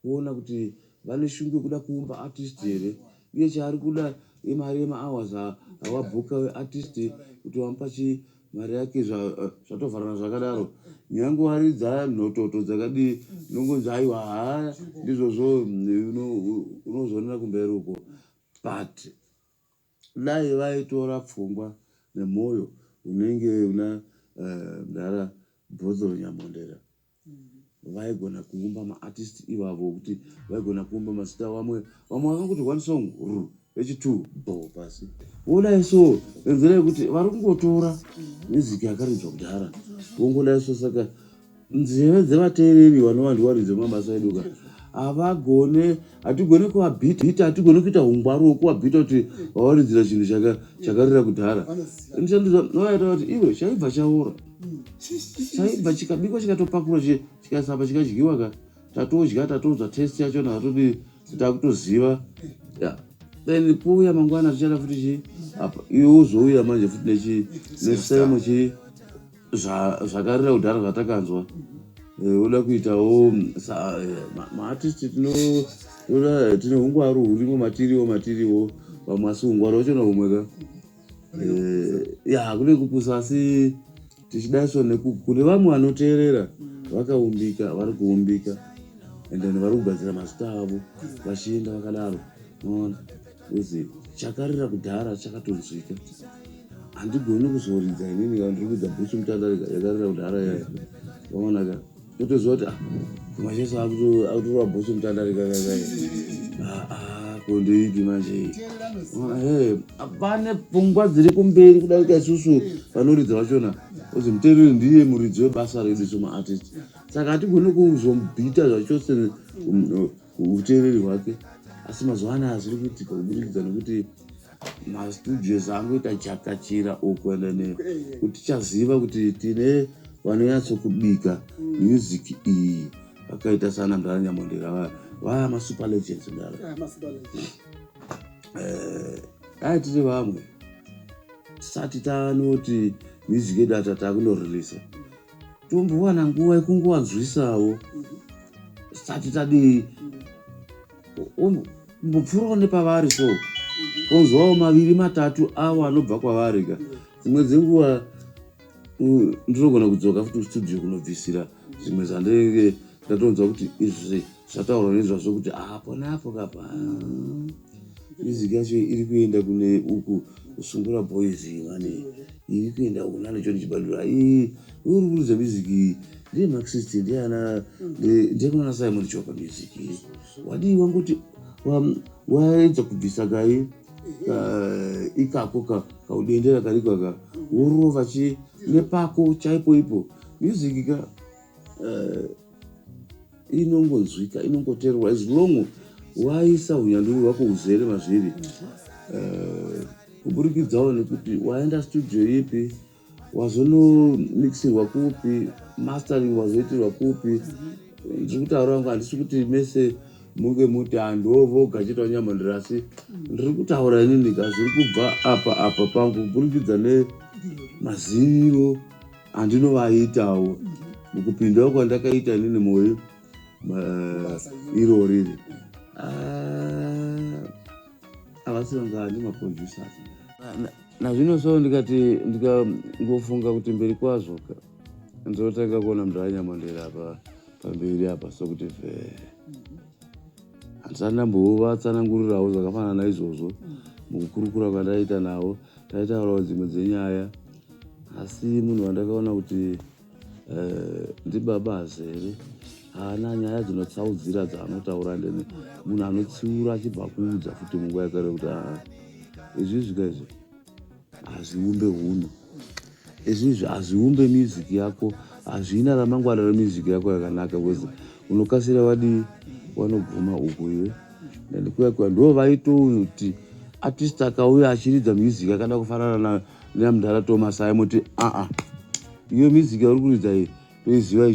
kuona kuti vane shungu kuda kuumba artist here iye chaari kuda imari yema-hours awabhuka weartist kuti wamupa mari yake zvatovharana zvakadaro nyange waridza nhototo dzakadii nongonzi aiwa ndizvozvo unozoonera kumberi uko but dai vaitora pfungwa nemwoyo unenge una mudara Bhozolo Nyamondera vaigona kuumba maartist ivavo kuti vaigona kuumba mazita vamwe vakangoti one song vechi2 pasi vodai so nenzira yekuti vari kungotora music yakaridzwa kudhara vongodai so. Saka nzeve dzevateereri vanovandiwaridze mabasa eduka hatigone kuvabhita hatigone kuita ungwaru wokuvabhita kuti vawaridzira chinhu chakarira kudhara novaita kuti iwe chaibva chaora chaibva chikabikwa chikatopakurwa chikasamba chikadyiwa tatodya tatodza test yacho natodi takutoziva then pouya mangwana tichada futi iwe uzouya manje futi nesemo zvakarira kudhara zvatakanzwa uda kuitawo maartist tine ungwaru hurimo matiriwo vamwe asi ungwaru wachona humweka kune kupusa asi tichidaiso kune vamwe vanoteerera vakaumbika vari kuumbika and then vari kugadzira mazita avo vachienda vakadaro noona uzi chakarira kudhara chakatonzwika handigoni kuzoridza inini kana ndiri kuidza bhusu mutandarika yakarira kudhara yaya vaonaka totoziva kuti kumachesa akutorwa bhusu mutandarika kondoipi manje pane pfungwa dziri kumberi kudarika isusu vanoridza vachona uzi muteereri ndiye muridzi webasa redu somaartist saka hatigoni kuzomubhita zvachose uteereri hwake asi mazuva anaya zviri kuitika kuburikidza nekuti mastudios angoita chakachira okuenda kuti tichaziva kuti tine vanonyatsokubika music iyi vakaita sana Mudara Nyamondera vaya masuper legends Mudara dai tiri vamwe tisati tanoti music yedu takundoririsa tombowana nguva yekungowanzwisawo tisati tadii mbopfuurawo nepavari so onzwawo maviri matatu avo anobva kwavari dzimwe dzenguva ndinogona kudzoka futi studio kunobvisira zvimwe zvandenge ndatonzwa kuti izvi zvataurwa nezvazvo kuti apo napo kapa music yacho iri kuenda kune uku kusungura boys mane iri kuenda kuna nechoni chibandura uri kuridza music iyi ndiye Maxist ndiyekuna Simon Chopa music iyi wadiwa ngoti waedza kubvisa kai ikako kaudendera kariko worova nepako chaipo ipo music inongonzwika inongoteerwa as long waisa unyanduri hwako uzere mazviri kuburikidzawo nekuti waenda studio ipi wazonomixirwa kupi mastering wazoitirwa kupi ndiri kutaura wangu handisi kuti mese munge muti handovoga chitawo Nyamondera asi ndiri kutaura inini zviri kubva apa pangu kuburikidza nemaziviro andinovaitawo mukupindawo kwandakaita inini moyo iro riri avasirangani maproducers nazvino so ndikangofunga kuti mberi kwazvo ndinotanga kuona Mudara Nyamondera pamberi apa sokuti handisandambovatsanangurirawo zvakafanana naizvozvo mukukurukura kwandaita navo taitaurawo dzimwe dzenyaya asi munhu wandakaona kuti ndibaba azere haana nyaya dzinotsaudzira dzaanotaura ndene munhu anotsiura achibva kuudza futi munguva yakare kuti izvizvi kaizvi hazviumbe hunhu izvizvi hazviumbe music yako hazvina ramangwana remusic yako yakanaka kwezi unokasira wanoguma uku iwe ndikuyakuya ndo vaitoti artist akauya achiridza music yakanda kufanana naMudara Thomas aimoti iyo music yauri kuridza iyi toiziva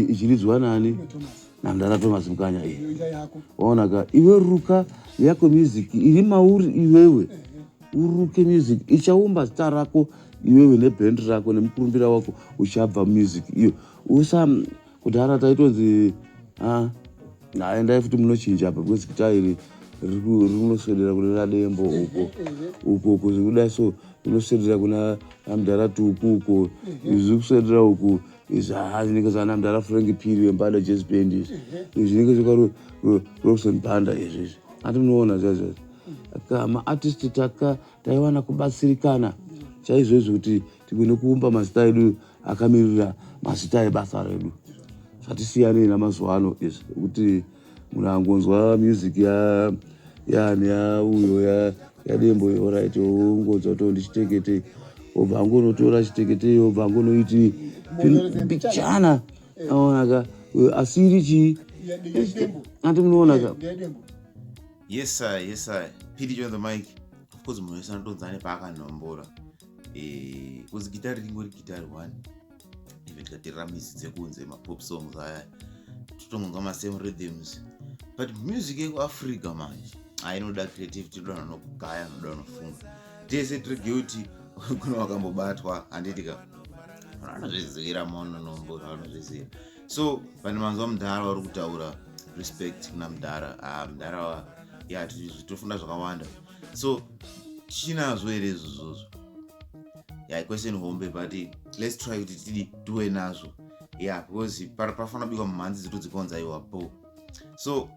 ichiridzwa nani naMudara Thomas Mukanya iyi waonaka iwe ruka yako music iri mauri iwewe uruke music ichaumba zita rako iwewe neband rako nemukurumbira wako uchabva music iyo kudhara taitonzi naendai futi munochinja apa because gitari rinoswedera kune Radembo uko zvekudai so rinoswedera kuna Namdara Tuku uko izvi kuswedera uku zvinenge zvana Namdara Frank Phiri wembada Jazz Band izvi zvinenge zvaka Robson Banda izvi ati munoona zvazvo maartist taiwana kubatsirikana chaizvozvo kuti tigone kuumba mazita edu akamirira mazita ebasa redu zvatisiyanei namazuva ano izvi kuti munhu angonzwa music uyo yaDembo alright ungonzwa kuti ndichitekete obva angonotora chitekete obva angonoiti pichana aonaka asiri chi ati munoona ka yes sir Phiri on the mic. Of course munhu wese anotonzane paakanombora kuzi gitari ringori gitari 1 even tikaterera mizi dzekunze mapop songs aya totongonzwa masame rhythms but music yekuAfrica manje inoda creativity, inoda nokugaya, inoda nofunga tese tirege kuti kuna wakambobatwa handiti ka anozvizira mono nombora anozvizira so pane manzwa Mudhara vari kutaura respect kuna Mudhara tofunda zvakawanda so chinazvo here izvozvo question hombe but let's try kuti tiwe nazvo because pafana bikwa mumhanzi dzito dzikonza iwapo so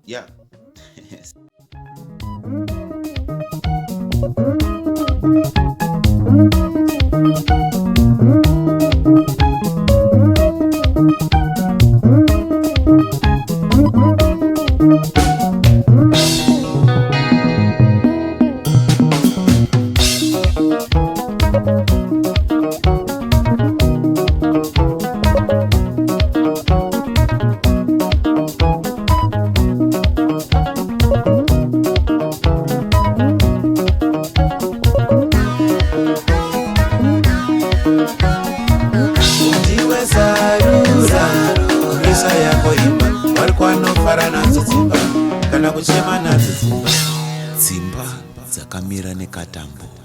dzimba dzakamira nekatambo.